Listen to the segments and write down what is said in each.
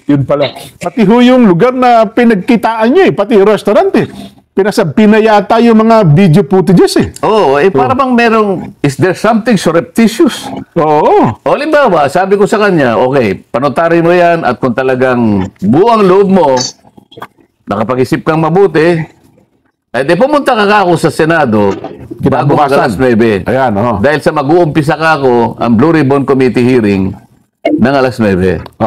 Yun pala. Pati ho yung lugar na pinagkitaan niyo pati yung restaurant pinayata yung mga video footages Oo, para bang merong, is there something surreptitious? Oo. O, halimbawa, sabi ko sa kanya, okay, panotarin mo yan at kung talagang buang loob mo, nakapag-isip kang mabuti, di pumunta ka ako sa Senado bago alas 9. Ayan, Dahil sa mag-uumpisa ka ako ang Blue Ribbon Committee hearing ng alas 9.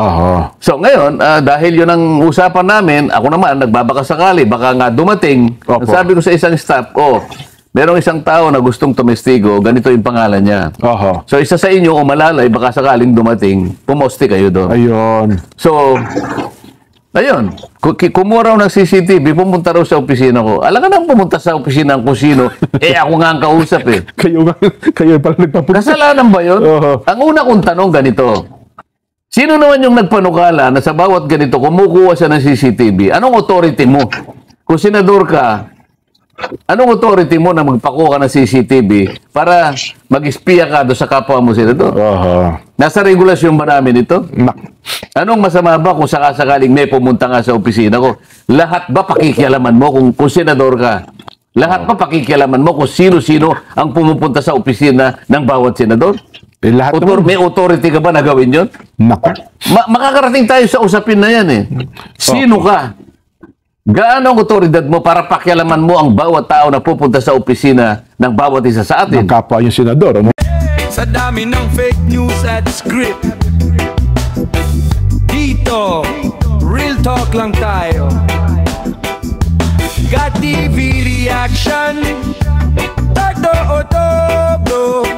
So ngayon, dahil yun ang usapan namin, ako naman, nagbabaka sakali, baka nga dumating, sabi ko sa isang staff, merong isang tao na gustong tumestigo, ganito yung pangalan niya. So isa sa inyo, umalalay, baka sakaling dumating, pumoste kayo doon. Ayun. So, ayun, kumuha raw ng CCTV, pumunta raw sa opisina ko. Alam ka nang pumunta sa opisina ng kusino, ako nga ang kausap Kayo pala nagpapunta. Kasalanan ba yun? Ang una kong tanong ganito, sino naman yung nagpanukala na sa bawat ganito kumukuha siya ng CCTV? Anong authority mo? Kung senador ka, anong authority mo na magpakuha ka ng CCTV para mag-espiya ka doon sa kapwa mo senador? Nasa regulasyon ba namin ito? Anong masama ba kung sakasakaling may pumunta nga sa opisina ko? Lahat ba pakikialaman mo kung senador ka? Lahat ba pakikialaman mo kung sino-sino ang pumupunta sa opisina ng bawat senador? Lahat may authority ka ba na gawin yun? Makakarating tayo sa usapin na yan Sino ka? Gaano ang otoridad mo para pakialaman mo ang bawat tao na pupunta sa opisina ng bawat isa sa atin? Ng kapwa yung senador. Sa dami ng fake news at script, dito, real talk lang tayo. Got TV reaction, Tato Oto, bro.